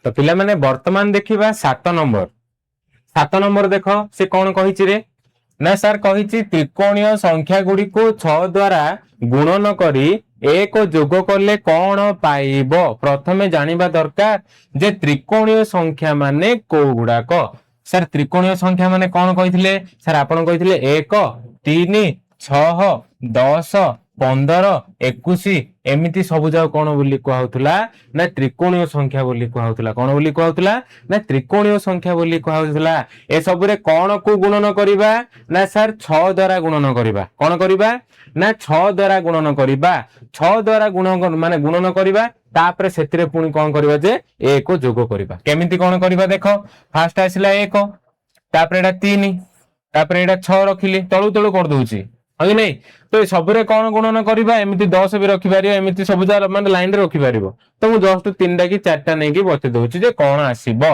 तो पिला माने वर्तमान देखिबा 7 नंबर। 7 नंबर देख से कौन कहिछि रे ना सर कहिछि त्रिकोणीय संख्या गुडी को 6 द्वारा गुणन करी एक जोग कले कौन पाइब प्रथमे जानिबा दरकार जे त्रिकोणीय संख्या माने को गुडाक। सर त्रिकोणीय संख्या माने कौन कहिथिले सर आपण कहिथिले 1 3 6 10 15 21 एमिति सब जाओ कौन बोली कहउतला ना त्रिकोणीय संख्या बोली कहउतला। कौन बोली कहउतला ना त्रिकोणीय संख्या बोली कहउतला। ए सब रे कौन को गुणन करिबा ना सर 6 द्वारा गुणन करिबा। कौन करिबा ना 6 द्वारा गुणन करिबा। 6 द्वारा गुणन माने गुणन करिबा तापरे सेतिरे पुणी कौन करिबा जे 1 जोग करिबा। केमिति कौन करिबा देखो फास्ट आसिला 1 तापरे एटा 3 तापरे एटा 6 रखिली तळु तळु कर दउची कि नहीं। तो सबरे कौन गुणन करिबा एमिति 10 भी रखि पारियो एमिति सब जा माने लाइन रे रखि पारिबो। तो मु जस्ट 3टा की 4टा नै की बते दउची जे कौन आसीबो।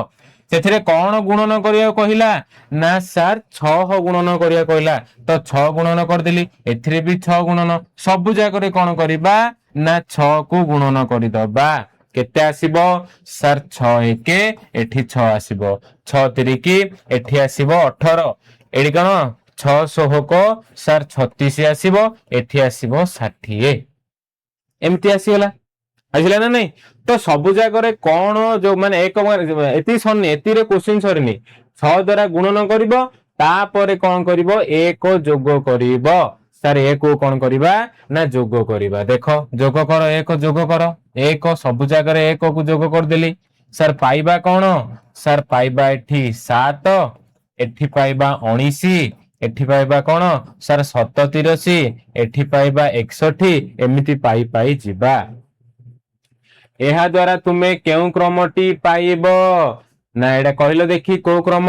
सेथिरे कौन गुणन करिया कहिला ना सर 6 गुणन करिया कहिला तो 6 गुणन कर देली एथिरे भी 6 गुणन सब जाकरे कौन करिबा ना 6 को गुणन करि दबा। केते आसीबो सर 6 एके एठी 6 आसीबो 6 तिरिकी एठी आसीबो 18 एडी कोन 6 को सर 36 आसीबो एठी आसीबो 60 एमती आसीगला आसिला ना नहीं। तो सब जगह कौन जो माने एक एति सरनी एति रे क्वेश्चन सरनी 6 द्वारा गुणन करिवो तापरे कौन करिवो 1 जोग करिवो। सर 1 को कौन करिबा ना जोग करिबा। देखो जोग कर 1 जोग कर 1 सब जगह 1 को जोग कर देली। सर पाइबा कौन सर पाइबा एठी 7 एठी पाइबा 19 एठी पाइबा कौन सर 87 एठी पाइबा 61 एमिति पाई पाई जिबा। एहा द्वारा तुमे केउ क्रमटी पाइबो ना एडा कहलो देखी को क्रम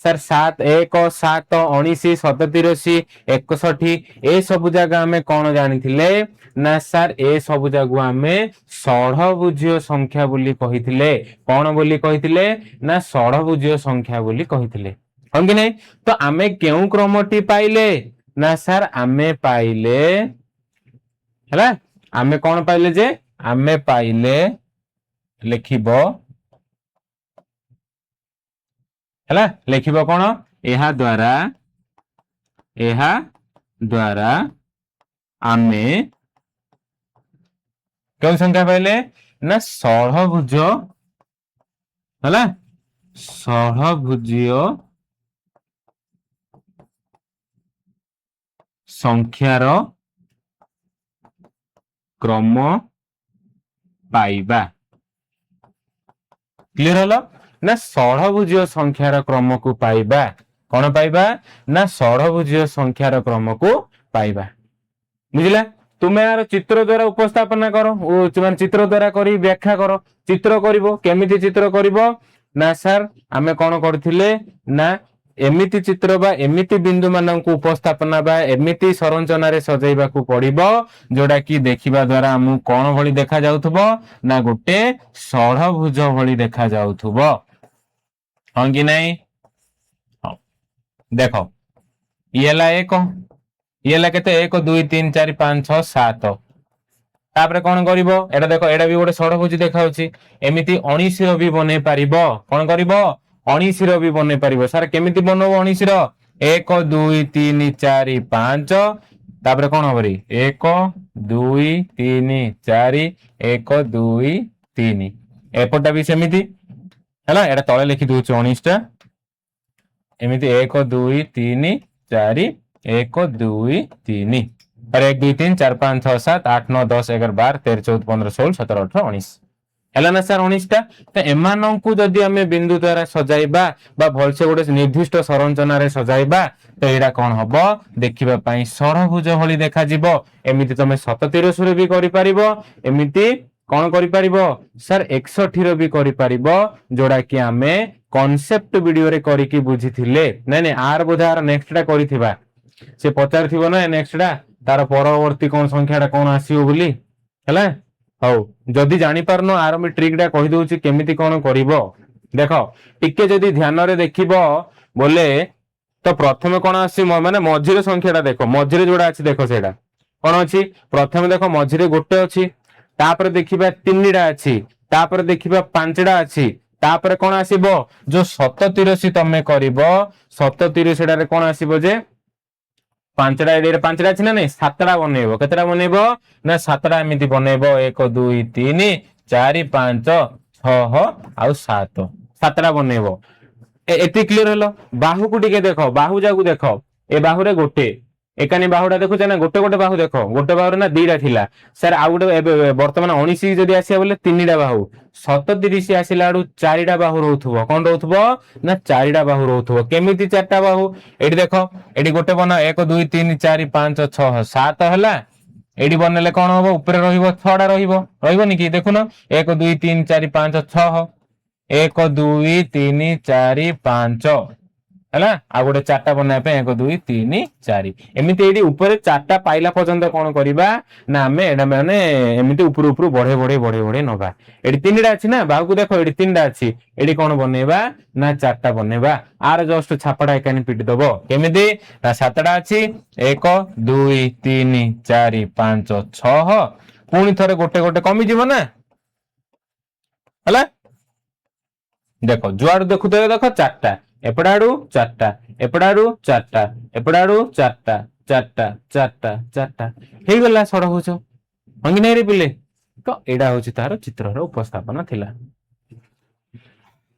सर 7 1 7 19 37 61 ए सब जगह हमें कौन जानी थिले ना सर ए सब जगह हमें षढ़भुजीय संख्या बोली कहिथिले। कौन बोली कहिथिले ना षढ़भुजीय संख्या बोली कहिथिले हम कि नहीं। तो आमे केउ क्रमटी पाइले ना सर आमे पाइले हैला आमे कौन पाइले जे आमे पाइले लिखिबो हैला लिखिबो कौन एहा द्वारा आमे केउ संख्या पाइले ना षढ़भुज हैला षढ़भुजीय संख्यार क्रम पाइबा। क्लियर हलो ना षढ़भुजीय संख्यार क्रम को पाइबा। कौन पाइबा ना षढ़भुजीय संख्यार क्रम को पाइबा। बुझिला तुमे यार चित्र द्वारा उपस्थापना करो माने चित्र द्वारा करी व्याख्या करो। चित्र करिवो केमिति चित्र करिवो ना सर आमे कौन करथिले ना एमिति चित्र बा एमिति बिंदु मानक उपस्थापना बा एमिति संरचना रे सजैबा को पड़िबो जोडा की देखिबा द्वारा हमु कोन भली देखा जाउथबो ना गोटे षढ़भुज भली देखा जाउथबो हां कि नहीं। हां देखो येला 1 येला केते 1 2 3 4 5 6 7 तापरे कोन करिवो एटा देखो एटा भी गोटे षढ़भुज देखाउची एमिति 19 रो भी बने पारिबो। कोन करिवो 19 रो भी बने पारिबो। सर केमिति बनबो 19 रो 1 2 3 4 5 तापरे कोन हबरी 1 2 3 4 1 2 3 एपटा भी सेमिति हैला एटा तळे लिखि दोछ 19 टा एमिति 1 2 3 4 1 2 3 और 1 2 3 4 5 6 7 8 9 10 11 12 13 14 15 16 17 18 19 हैला ना सर 19 टा। तो एमान को जदि हमें बिंदु द्वारा सजाइबा बा भलसे गोटे निर्दिष्ट संरचना रे सजाइबा तो एडा कोन हबो देखिबा पई षढ़भुज भली देखा जिवो। एमिति तमे 37 रे भी करि परिबो एमिति कोन करि परिबो सर 61 रे भी करि परिबो जोडा कि हमें कांसेप्ट वीडियो रे करि कि बुझिथिले नै नै आर बोधार नेक्स्ट टा करिथिबा से पचारथिबो ना नेक्स्ट टा तार परवर्ती कोन संख्याटा कोन आसीबो बोली हैला। हौ जदि जानि पारनो आर मी ट्रिक टा कहि दोउची केमिति कोन करिवो देखो टिके जदि ध्यान रे देखिबो बोले तो प्रथमे कोन आसी माने मझिरे संख्याटा देखो मझिरे जोडा अछि देखो सेडा कोन अछि प्रथमे देखो मझिरे गोटे अछि तापर देखिबा 3टा अछि तापर देखिबा 5टा अछि तापर कौन आसीबो जो 77 तमे करिवो 77 कौन आसीबो जे पांचटा एडियर पांचटा अछि ना नहीं सातटा बनेइबो केतेटा बनेइबो ना सातटा एमिति बनेइबो 1 2 3 4 5 6 आउ 7 सातटा बनेइबो एति क्लियर हलो बाहु को टिके देखो बाहु जाकू देखो ए बाहु रे गोटे एकानी बाहुटा देखुछ ना गोटे गोटे बाहु देखो गोटे बाहु ना दीटा थिला सर आ गोटे वर्तमान 19 जदी आसीया बोले तीनटा बाहु 37 आसीला आडू चारिटा बाहु रहउथबो कोन रहउथबो ना चारिटा बाहु रहउथबो केमिति चारटा बाहु एडी देखो एडी गोटे बना 1 2 3 4 5 6 7 हला एडी बनले कोन होबो ऊपर रहिबो 6टा रहइबोनी कि देखुनो 1 2 3 4 5 6 1 2 3 4 5 है आ गोटे चार्टा बनवा 1 2 3 4 एमती ये ऊपर चार्टा पाइला पर्यंत कौन करवा ना आम एटा माने एमती ऊपर ऊपर बढ़े बढ़े बढ़े बढ़े नवा ये तीनटा अच्छी ना बाहू को देखो ये तीनटा अच्छी ये कौन बनवा ना चार्टा बनवा आर जस्ट छापटा एकानी पिटी दब केमी ना सातटा अच्छी 1 2 3 4 5 6 पुणी थे गोटे गोटे कमिज ना है देख जुआड़ देखु देख चार्टा एपड़ाड़ू चार्टा एपड़ाड़ू चार्टा एपड़ाड़ू चार्टा चार्टा चार्टा चार्टा हे गला षडभुज हंगी नहीं रे पिले तो एडा होची तार चित्रर उपस्थापन थिला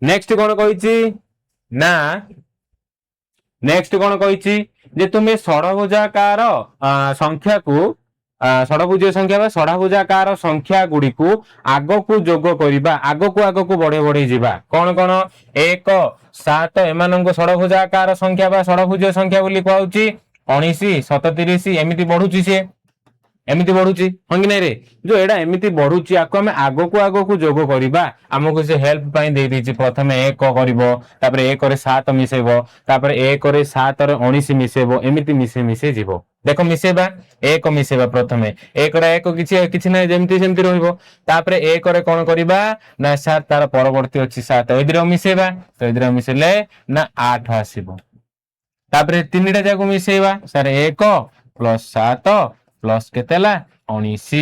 नेक्स्ट कोन कहिची ना नेक्स्ट कोन कहिची जे तुमे षडभुजाकार संख्या को षडभुज संख्या बा षडभुजाकार संख्या गुडी को आगो को जोग करिबा आगो को बढ़े बढ़े जिबा कोन कोन 1 7 एमानंको षडभुजाकार संख्या बा षडभुज संख्या बोली कहउची 19 37 एमिति बढ़ुची से एमिति बढ़ुची हंगी नहीं रे जो एडा एमिति बढ़ुची आको हमें आगो को जोग करिबा हमको से हेल्प पई दे दीची प्रथमे 1 करिवो तापर 1 रे 7 मिसेबो तापर 1 रे 7 रे 19 मिसेबो एमिति मिसे मिसे जीवो देखो मिसेबा 1 मिसेबा प्रथमे 1 रे 1 किछि नै जेमति जेमति रहइबो तापर 1 रे कोन करिबा ना 7 तार परवर्ती अछि 7 एदिरो मिसेबा तो एदिरो मिसेले ना 8 आसीबो तापर तीनटा जाको मिसेबा सर 1 प्लस 7 प्लस केतेला 19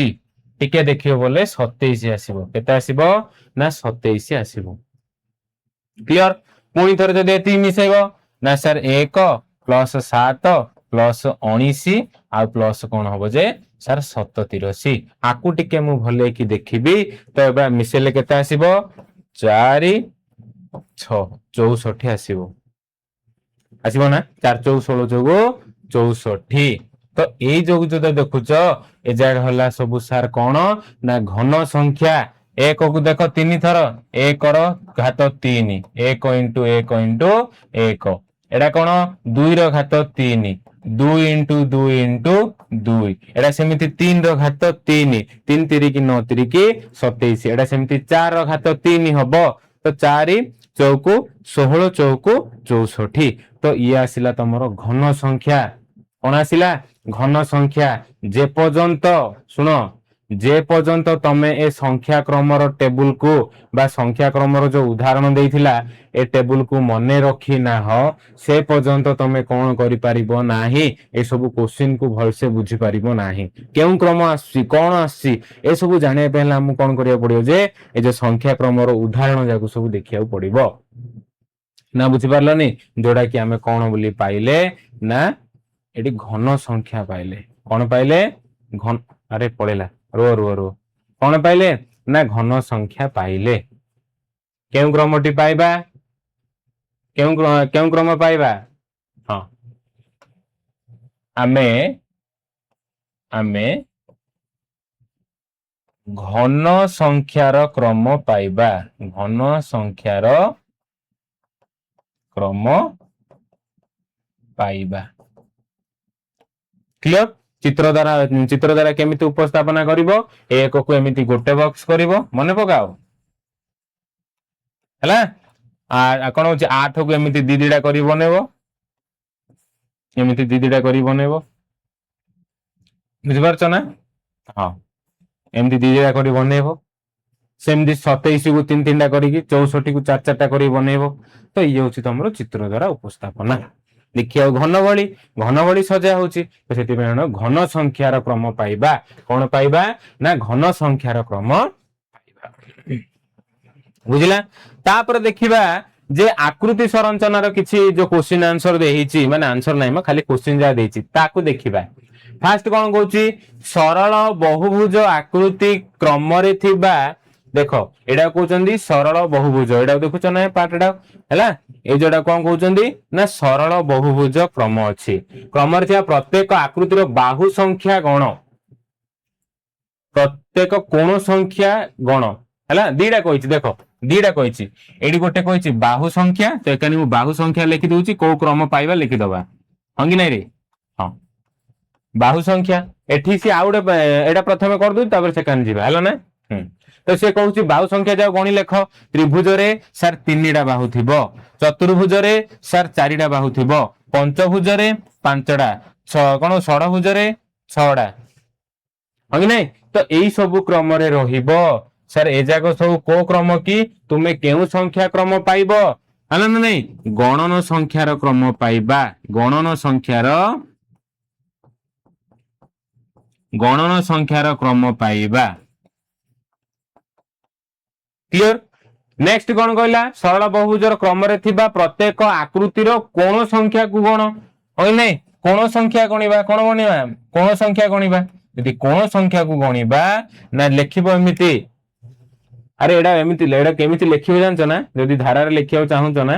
टिके देखियो बोले 27 आसीबो केते आसीबो ना 27 आसीबो क्लियर पुणी थरे जदि एति मिसेबो ना सर 1 प्लस 7 प्लस 19 आ प्लस कोन होबो जे सर 37 आकु टिके मु भले कि देखिबी तो एबा मिसेले केते आसीबो 4 6 64 आसीबो आसीबो ना 4 4 16 जोगो 64 तो ए जोग जो देखुच ए जाग हला सब सार कौन ना घन संख्या 1 को देखो 3 थर 1 रो घात 3 1 इंटू 1 इंटू 1 एडा कौन 2 रो घात 3 2 इंटू 2 इंटू 2 एडा सेमिति 3 रो घात 3 3 3 की 9 3 की 27 एडा सेमिति 4 रो घात 3 हबो तो 4 चौकु 16 चौकु 64 तो ये आसिला तमरो घन संख्या कौन आसिला घन संख्या जे पर्यंत सुनो जे पर्यंत तमे ए संख्या क्रमर टेबुल को बा संख्या क्रमर जो उदाहरण देइथिला ए टेबुल को मने रखी ना हो से पर्यंत तमे कोन करि परिबो नाही ए सब क्वेश्चन को भलसे बुझी परिबो नाही केउ क्रम आसी कोन आसी ए सब जाने पहला हम कोन करिया पड़ियो जे ए जे संख्या क्रमर उदाहरण जाको सब देखिया पड़िबो ना बुझी पारलनी जोडा कि हमें कोन बोली पाइले ना एडी घन संख्या पाइले कौन पाइले घन अरे पड़ेला रो रो रो कौन पाइले ना घन संख्या पाइले केउ क्रमटी पाइबा केउ क्रम पाइबा हाँ आमे आमे घन संख्यार क्रम पाइबा घन संख्यार क्रम पाइबा क्लियर चित्र द्वारा केमिति उपस्थापना करिवो एक को एमिति गोटे बॉक्स करिवो मने पकाओ हला आ कोन होची 8 को एमिति दीदीडा करि बनेबो एमिति दीदीडा करि बनेबो बुझि परछ ना हां एमिति दीदीडा करि बनेबो सेमदि 27 को 3 3टा करिकि 64 को 4 4टा करि बनेबो तो ये होची तमरो चित्र द्वारा उपस्थापना देखिए घन भली सजा होची तो सेति घन संख्यार क्रम पाइबा कौन पाइबा ना घन संख्यार क्रम पाइबा बुझिला तापर देखिबा जे आकृति संरचनार किछि जो क्वेश्चन आंसर देहिछि माने आंसर नै म खाली क्वेश्चन जा देहिछि ताकू देखिबा। फास्ट कोन कहूछि सरल बहुभुज आकृति क्रम रे थिबा देखो एडा कहउचंदी सरल बहुभुज एडा देखुछ ना पार्टडा हैला ए जोडा कोन कहउचंदी ना सरल बहुभुज क्रम अछि क्रम रे थिबा प्रत्येक आकृतिर बाहु संख्या गण प्रत्येक कोण संख्या गण हैला दीडा कहिछि देखो दीडा कहिछि एडी गोटे कहिछि बाहु संख्या तो एकानी मु बाहु संख्या लिखि दउछि को क्रम पाइबा लिखि दबा हंगी नै रे हां बाहु संख्या एठी से आउडे एडा प्रथमे कर दउ तापर सेकंड जीवा हैला ना तो से कहउछि बाहु संख्या जाओ गणी लेख त्रिभुज रे सर तीनडा बाहु थिबो चतुर्भुज रे सर चारिडा बाहु थिबो पंचभुज रे पांचडा कोन षडभुज रे छडा हंगी नै तो एई सब क्रम रे रहिबो सर ए जाको सब को क्रम की तुमे केउ संख्या क्रम पाइबो हला ना नै गणन संख्यार क्रम पाइबा गणन संख्यार क्रम पाइबा क्लियर। नेक्स्ट कोन कहला सरल बहुभुजर क्रम रे थिबा प्रत्येक आकृतिर कोण संख्या को गण होय नै कोण संख्या गणिबा कोन गणिबा कोण संख्या गणिबा यदि कोण संख्या को गणिबा ना लिखिबो एमिति अरे एडा केमिति लिखिबो जानछ ना यदि धारा रे लिखियो चाहूछ ना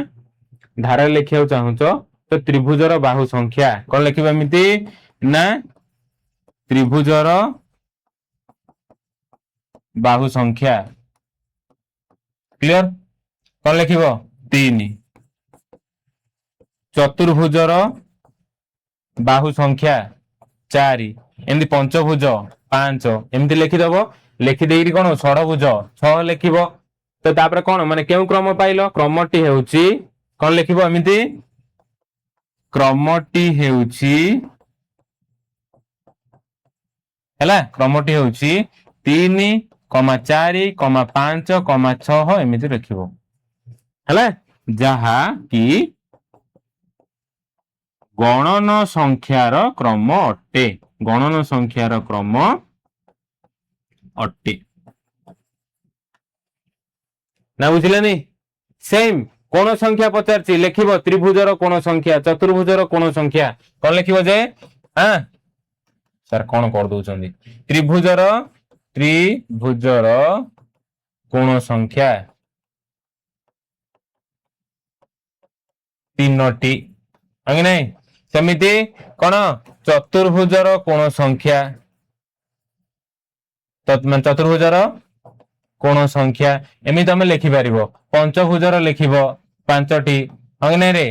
धारा रे लिखियो चाहूछ तो त्रिभुजर बाहु संख्या कोन लिखिबो एमिति ना त्रिभुजर बाहु संख्या क्लियर कौन लिखिबो 3 चतुर्भुजर बाहु संख्या 4 एमती पंचभुज 5 एमती लिखिदबो लिखि देइरी कोन षडभुज 6 लिखिबो तो तापर कोन माने केउ क्रम पाइलो क्रमटी हेउची कोन लिखिबो एमती क्रमटी हेउची हैला क्रमटी हेउची 3 4 5 6 एमिति रखिबो हैला जहा कि गणन संख्यार क्रम अट्टे गणन संख्यार क्रम अट्टे ना बुझिलेनी सेम कोण संख्या पचारछि लिखिबो त्रिभुजर कोण संख्या चतुर्भुजर कोण संख्या कोन लिखिबो जे हां सर कोन कर दउचंदी त्रिभुजर कोण संख्या 3टी हंगी नै सेमिति कोन चतुर्भुजर कोण संख्या चतुर्भुजर कोण संख्या एमि तमे लिखि पारिबो पंचभुजर लिखिबो 5टी हंगी नै रे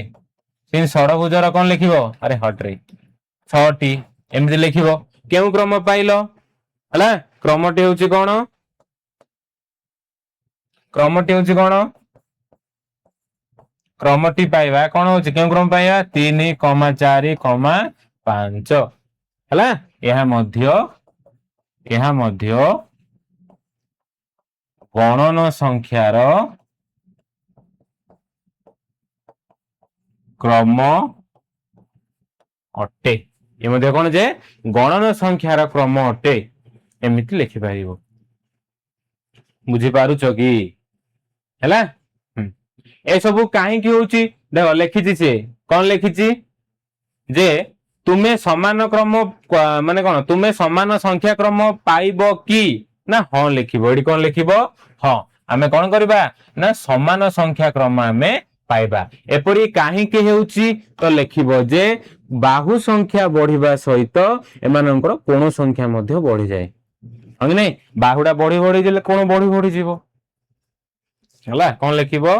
सिन षडभुजर कोन लिखिबो अरे हट रे 6टी एमि लिखिबो केउ क्रम पाइलो हला क्रमटी होउची कोन क्रमटी पाइबा कोन होउची केउ क्रम पाइबा 3 4 5 हला यह मध्य गणन संख्यार क्रम अट्टे ये मध्य कोन जे गणन संख्यार क्रम अट्टे एमिति लिखि पारिबो बुझी पारुछ कि हैला ए सब काहे कि होउची देखो लिखिछि से कोन लिखिछि जे तुमे समान क्रम माने कोन तुमे समान संख्या क्रम पाइबो कि ना हां लिखिबो एडी कोन लिखिबो हां आमे कोन करबा ना समान संख्या क्रम आमे पाइबा एपरि काहे कि हेउची तो लिखिबो जे बाहु संख्या बढ़िबा सहित एमानकर कोण संख्या मध्ये बढ़ी जाय हंगी नै बाहुडा बढ़ी बढ़ी जेले कोण बढ़ी बढ़ी जीवो हला कोन लिखिबो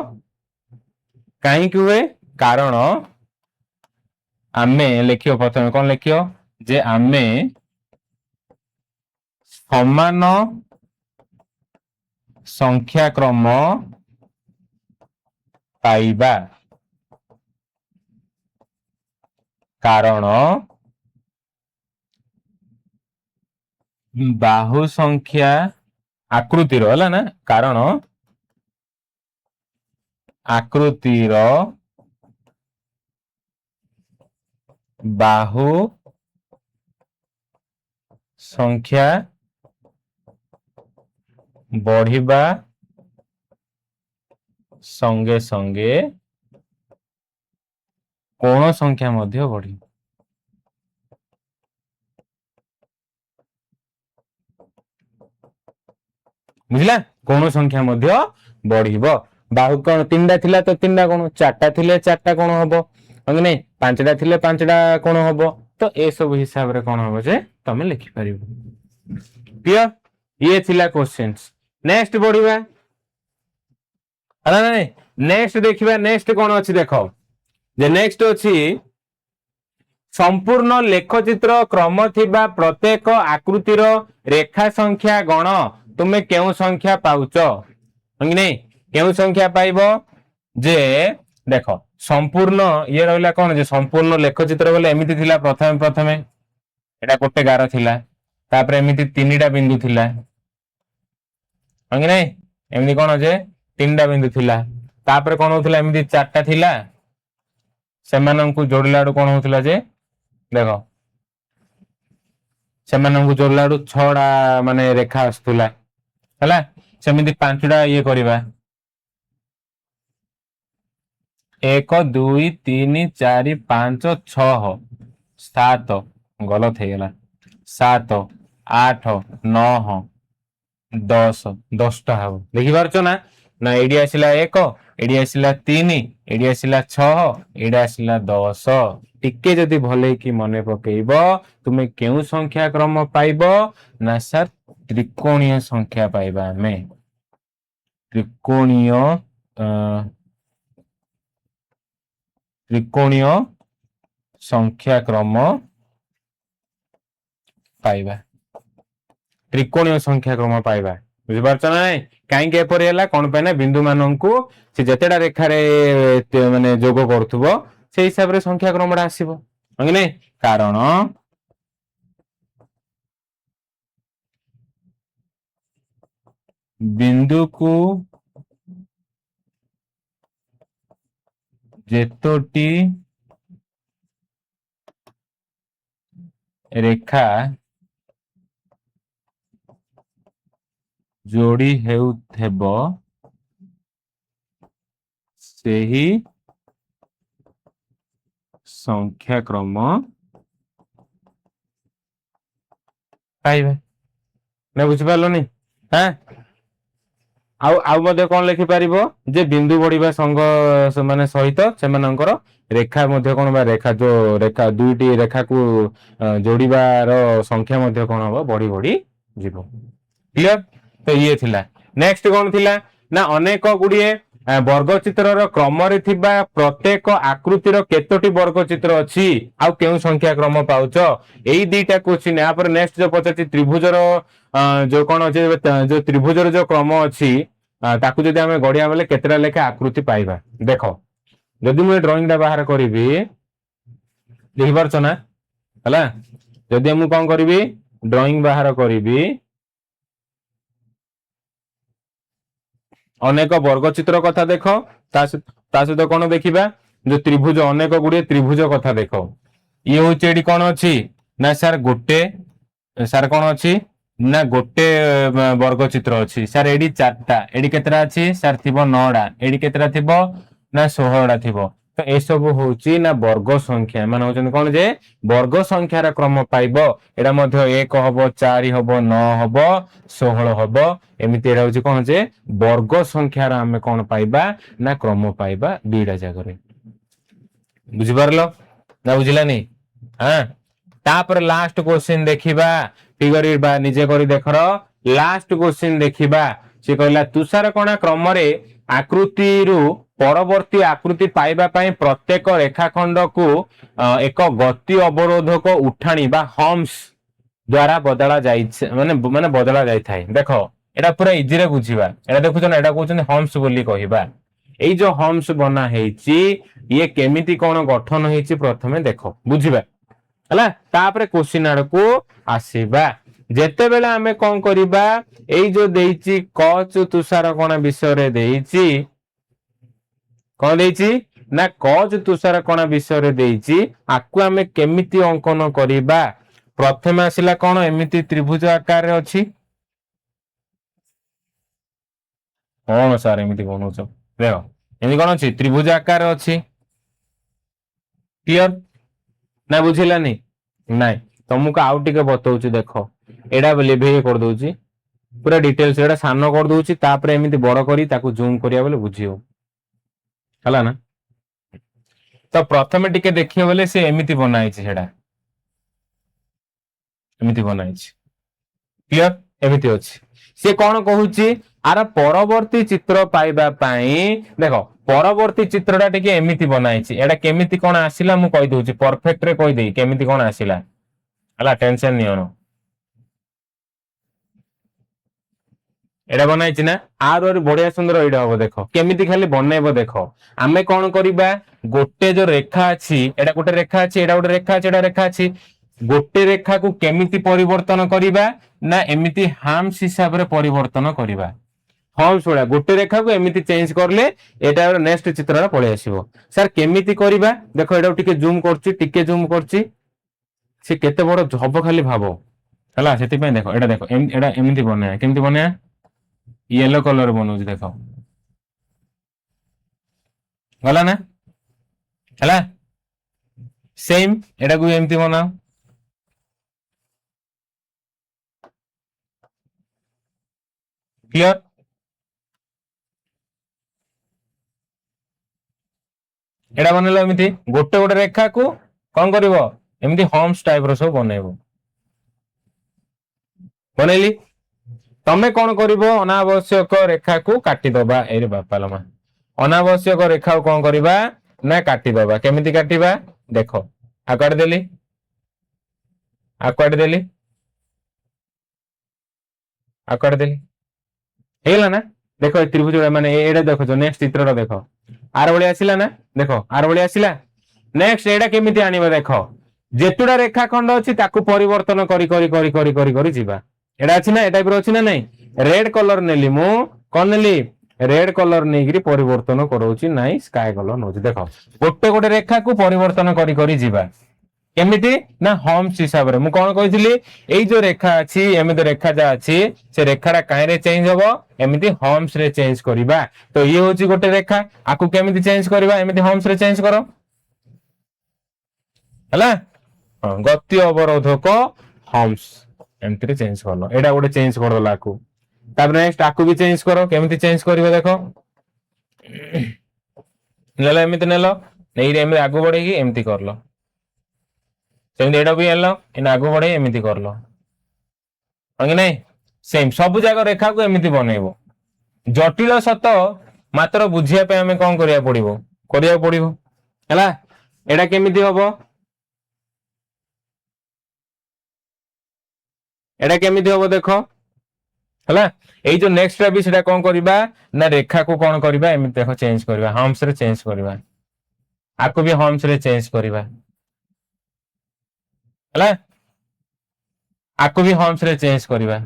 काहे कि हुए कारण आमे लिखियो प्रथमे कोन लिखियो जे आमे समान संख्या क्रम पाइबा कारण बाहु संख्या आकृतिर हला ना कारण आकृतिर बाहु संख्या बढ़िबा संगे संगे कोण संख्या मध्य बढ़ी बुझला कोण संख्या मध्य बढ़िबो बाहु कोण तीनटा थिला तो तीनटा कोण चारटा थिले चारटा कोण हबो अंग नहीं पांचटा थिले पांचटा कोण हबो तो ए सब हिसाब रे कोण हबो जे तमे लिखि परिबो क्लियर ये थिला क्वेश्चंस नेक्स्ट बढ़िबा अरे नहीं नेक्स्ट देखिबा नेक्स्ट कोण अछि देखो जे नेक्स्ट अछि संपूर्ण लेखचित्र क्रम थिबा प्रत्येक आकृतिर रेखा संख्या गण तुमे केउ संख्या पाउच नहीं केउ संख्या पाइबो जे देखो संपूर्ण ये रहला कोन जे संपूर्ण लेखचित्र बोले एमिति थिला प्रथमे प्रथमे एटा गोटे गार थिला तापर एमिति तीनटा बिंदु थिला नहीं एमिति कोन जे तीनटा बिंदु थिला तापर कोन होतला एमिति चारटा थिला सेमानंकु जोडलाडू कोन होतला जे देखो सेमानंकु जोडलाडू छडा माने रेखा आस्तुला हला सेमिति पांचटा ये करबा 1 2 3 4 5 6 7 गलत हे गेला 7 8 9 10 10टा हबो देखि पारछो ना ना एडी आसिला 1 एडी आसिला 3 एडी आसिला 6 एडी आसिला 10 टिके जदि भले कि मने पकेइबो तुमे केउ संख्या क्रम पाइबो ना सर त्रिकोणीय संख्या पाइबा में त्रिकोणीय त्रिकोणीय संख्या क्रम पाइबा त्रिकोणीय संख्या क्रम पाइबा बुझि पारछ ना काई के पर हैला कोन पे ना बिंदु मानंकु से जतेडा रेखा रे माने जोग करथुबो से हिसाब रे संख्या क्रमडा आसीबो अंग नै कारण बिंदु को जेतोटी रेखा जोड़ी हेउथेबो सेही संख्या क्रम पाइबे ना बुझ पालो नहीं हां आउ मध्ये कोन लिखि परिबो जे बिंदु बढ़िबा संग माने सहित सेमानंकर रेखा मध्ये कोन बा रेखा जो रेखा दुईटी रेखा को जोड़ीबार संख्या मध्ये कोन हो बढ़ी बढ़ी जीवो क्लियर तो ये थिला नेक्स्ट कोन थिला ना अनेक गुडिए वर्गचित्रर क्रम रे थिबा प्रत्येक आकृतिर केतोटी वर्गचित्र अछि आउ केउ संख्या क्रम पाउच एई दुईटा क्वेश्चन या पर नेक्स्ट जो पचाची त्रिभुजर जो कोन अछि जो त्रिभुजर जो क्रम अछि ताकू जदि हमें गड़िया बेले केतेटा लेखा आकृति पाइबा देखो जदि मु ड्राइंग दा बाहर करिवि लिखि पारछ ना हला जदि मु कोन करिवि ड्राइंग बाहर करिवि अनेक वर्गचित्र कथा देखो ता सहित कोन देखिबा जो त्रिभुज अनेक गुडे त्रिभुज कथा देखो ये होची एडी कोन अछि ना सर गोटे सर कोन अछि ना गोटे वर्गचित्र अछि सर एडी चारटा एडी केतरा अछि सर थिबो 9टा एडी केतरा थिबो ना 16टा थिबो तो ए सब होची ना वर्ग संख्या माने होचन कोन जे वर्ग संख्या रा क्रम पाइबो एडा मध्ये 1 हबो 4 हबो 9 हबो 16 हबो एमिति एडा होची कोन जे वर्ग संख्या रा हमें कोन पाइबा ना क्रम पाइबा दुईटा जगह रे बुझि पारलो ना बुझिला नहीं हां तापर लास्ट क्वेश्चन देखिबा फिगर बा निजे करी देखरो लास्ट क्वेश्चन देखिबा से कहला तुषार कणा क्रम रे आकृति रु परवर्ती आकृति पाइबा पई प्रत्येक रेखाखंड को एक गति अवरोधक उठाणी बा हम्स द्वारा बदला जाय माने माने बदला जाय थाए देखो एटा पूरा इजी रे बुझिबा एटा देखुछन एटा कहउछन हम्स बोली कहिबा एई जो हम्स बना हेची ये केमिति कोन गठन हेची प्रथमे देखो बुझिबा हला तापरे क्वेश्चन आड़ को आसीबा जेते बेला हमें कोन करिबा एई जो देइची कच तुषार कोन विषय रे देइची कोन देइची ना कच तुषार कोन विषय रे देइची आकु हमें केमिति अंकन करिबा प्रथमे आसिला कोन एमिति त्रिभुज आकार रे अछि कोन सर एमिति बनउछ देख एमती कौन अच्छी त्रिभुज आकार अच्छी क्लियर ना बुझिलानी ना तुमको आउ टिके बतौची देख एडा लिभे कर दउची पूरा डिटेल्स एडा सान कर दउची तापर एमती बड़ करी ताकू जूम करिया बोले बुझियो हला ना तो प्रथमे टिके देखियो बोले से एमती बनाई छि सेडा एमती बनाई छि क्लियर एमती अछि से कौन कहूची आर परवर्ती चित्र पाइबा पाई देखो परवर्ती चित्रटा टिके एमिति बनाइछि एडा केमिति कोन आसिला मु कहि दउछि परफेक्ट रे कहि देई केमिति कोन आसिला हला टेंशन नियनो एडा बनाइछि ना आर बढ़िया सुंदर एडा हो देखो केमिति खाली बनेबो देखो आमे कोन करिबा गोटे जो रेखा अछि एडा गोटे रेखा अछि एडा गोटे रेखा अछि एडा रेखा अछि गोटे रेखा को केमिति परिवर्तन करिबा ना एमिति हाम्स हिसाब रे परिवर्तन करिबा हाम्स वाला गोटे रेखा को एमिति चेंज करले एटा नेक्स्ट चित्र रा पळे आसीबो सर केमिति करिबा देखो एडा टिके जूम करछि से केते बड़ हबो खाली भाबो हला सेति पे देखो एडा एमिति बने केमिति बने येलो कलर बनउछि देखो गला ना हला सेम एडा को एमिति बनाओ क्लियर एडा बनेलो एमिति गोटे गोटे रेखा को कौन करिवो एमिति होम्स टाइप रो सब बनेबो बनेली तमे कौन करिवो अनावश्यक रेखा को काटी दबा एरे बापा लमा अनावश्यक रेखा को कौन करिबा ना काटी दबा केमिति काटिबा देखो आ काट देली हेला ना देखो त्रिभुज माने एडा देखो जो नेक्स्ट चित्र रो देखो आर बळी आसिला ना देखो आर बळी आसिला नेक्स्ट एडा केमिति आनिबा देखो जेतुडा रेखा खंड अछि ताकू परिवर्तन करी जिबा एडा अछि ना ए टाइप रो अछि ना नै रेड कलर नेली मु कोन नेली रेड कलर नेगिरी परिवर्तन करौछि नाइ स्काई कलर नोछि देखो गोटे गोटे रेखा को परिवर्तन करी जिबा केमिति ना होम्स हिसाब रे मु कोन कहितली एई जो रेखा अछि एमिति रेखा जा अछि से रेखाडा काहे रे चेंज होबो एमिति होम्स रे चेंज करिबा तो ये होछि गोटे रेखा आकु केमिति चेंज करिबा एमिति होम्स रे चेंज करो हला गति अवरोधक होम्स एमिति रे चेंज करलो एडा गोटे चेंज कर दला आकु तापर नेक्स्ट आकु भी चेंज करो केमिति चेंज करिवो देखो नेला एमिति नेलो नेई रे एमिति आगु बढ़ेगी एमिति करलो सेमिति एडा भी एलो इन आगु बढ़े एमिति करलो अंगे नै सेम सब जागा रेखा को एमिति बनेबो जटिल सत मात्र बुझिया पे हमें कोन करिया पड़िबो हला एडा केमिति होबो एडा केमिति होबो देखो हला एई जो नेक्स्ट रा भी सेटा कोन करिबा ना रेखा को कोन करिबा एमिति देखो चेंज करिबा होम्स रे चेंज करिबा आको भी होम्स रे चेंज करिबा हला आको भी होम्स रे चेंज करिबा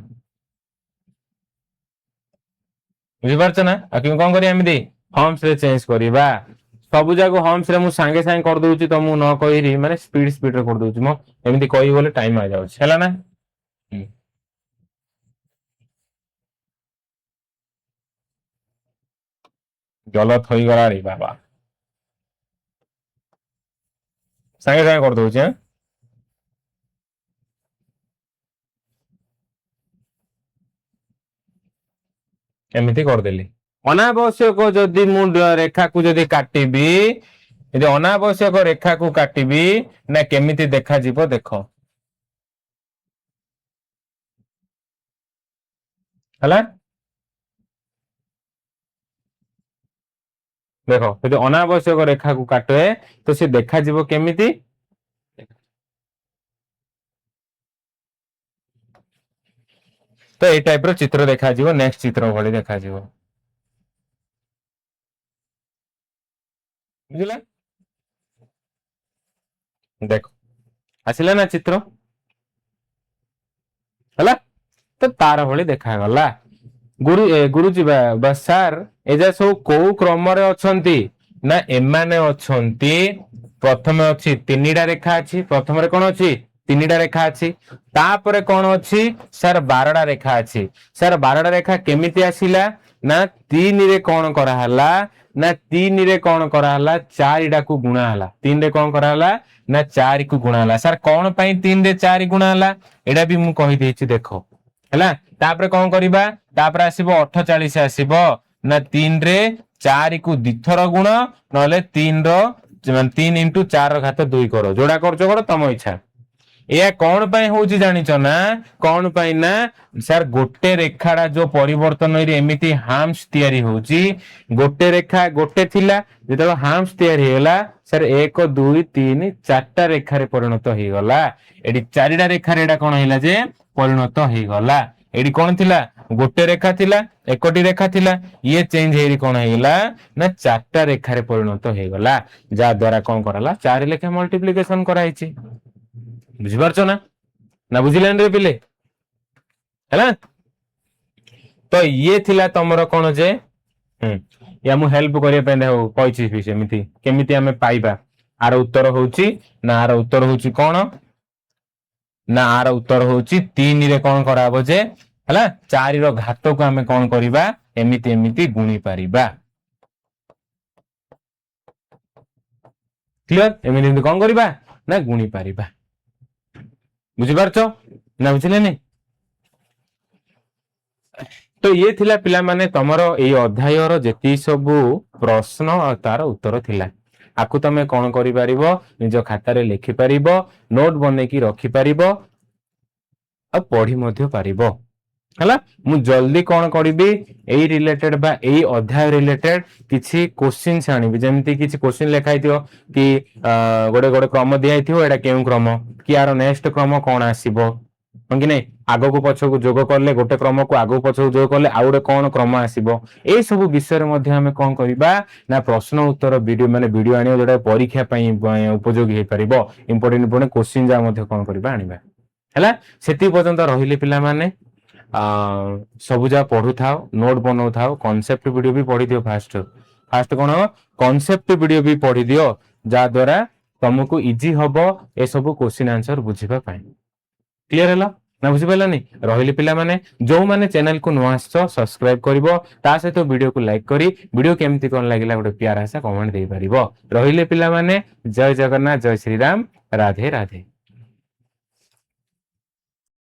बुझि पारछ ना आकि कोन करिया एमिति होम्स रे चेंज करिबा सब जागो होम्स रे मु संगे संगे कर दोउची त मु न कहिरी माने स्पीड रे कर दोउची मो एमिति कहि बोले टाइम आ जाउछ हला ना गलत होई गला रे बाबा संगे संगे कर दोउची हैं एमिति कर देली अनावश्यक जदि मु रेखा को जदि काटिबी यदि अनावश्यक रेखा को काटिबी ना केमिति देखा जीवो देखो हला देखो यदि अनावश्यक रेखा को काटे तो से देखा जीवो केमिति तो ए टाइप रो चित्र देखा जीवो नेक्स्ट चित्र भली देखा जीवो बुझला देखो आसिला ना चित्र हला तो तार भली देखा गला गुरुजी बा सर एजा सब को क्रम रे अछंती ना एमाने अछंती प्रथमे अछि तीनिडा रेखा अछि प्रथम रे कोन अछि तीनिडा रेखा अछि तापरे कोन अछि सर 12डा रेखा अछि सर 12डा रेखा केमिति आसिला ना 3 रे कौन करा हला ना 3 रे कौन करा हला 4 टा को गुणा हला 3 रे कौन करा हला ना 4 को गुणा हला सर कौन पई 3 रे 4 गुणा हला एडा भी मु कहि देछि देखो हला तापर कौन करिबा तापर आसीबो 48 आसीबो ना 3 रे 4 को दिथर गुण नले 3 रो 3 इंटू 4 घात 2 करो जोड़ा करछो करो तम इच्छा या कौन पाई होउची जानिछ ना कौन पाई ना सर गोटे रेखाड़ा जो परिवर्तन एमिति हाम्स तैयारी होउची गोटे रेखा गोटे थिला जेतो हाम्स तैयारी होला सर 1 2 3 4टा रेखा रे परिणत हे गला एडी 4टा रेखा रे एडा कोन हैला जे परिणत हे गला एडी कोन थिला गोटे रेखा थिला एकटी रेखा थिला ये चेंज हेरी कोन हैला ना 4टा रेखा रे परिणत हे गला जा द्वारा कोन करला 4 लेखा मल्टीप्लिकेशन कराइची बुझिपारछो ना ना बुझिलेन रे पिले हैला तो ये थिला तमरो कोन जे या मु हेल्प करिया पे हो कहछि भी सेमिति केमिति हमें पाइबा आर उत्तर होउची ना आर उत्तर होउची कोन ना आर उत्तर होउची 3 रे कोन कराबो जे हैला 4 रो घात को हमें कोन करिबा एमिति एमिति गुणी पारिबा क्लियर एमिति एमिति कोन करिबा ना गुणी पारिबा बुझी पारछो ना बुझिले नहीं तो ये थिला पिला माने तमरो एई अध्याय रो जेती सबु प्रश्न और तार उत्तर थिला आकु तमे कोन करि पारिबो निज खाता रे लिखि पारिबो नोट बने की रखि पारिबो आ पढी मध्ये पारिबो हला मु जल्दी कोन करिबी एई रिलेटेड बा एई अध्याय रिलेटेड किछि क्वेश्चन आनिबी जेमति किछि क्वेश्चन लिखाइ दियो कि गोडे गोडे क्रम दियाइ थियो एडा केउ क्रम कि यार नेक्स्ट क्रम कोन आसीबो कि नहीं आगो को पछ को जोग करले गोटे क्रम को आगो पछ को जोग करले आ गोटे कोन क्रम आसीबो ए सब विषय रे मध्ये हमें कोन करिबा ना प्रश्न उत्तर वीडियो माने वीडियो आनियो जोटा परीक्षा पई उपयोगी हे परिबो इंपोर्टेंट इंपोर्टेंट क्वेश्चन जा मध्ये कोन करिबा आनिबा हैला सेति पर्यंत रहिले पिला माने सब जा पढु थाओ नोट बनाउ थाओ कांसेप्ट वीडियो भी पढि दियो फास्ट फास्ट कोन कांसेप्ट वीडियो भी पढि दियो जा द्वारा तुमको इजी हबो ए सब क्वेश्चन आंसर बुझिबा पई क्लियर हैला ना बुझी पालानी रहिले पिला माने जो माने चैनल को नुआ आछो सब्सक्राइब करिवो ता सहित वीडियो को लाइक करी वीडियो केमती कोन लागिला गोटे प्यारा सा कमेंट दे परिवो रहिले पिला माने जय जगन्नाथ जय श्री राम राधे राधे।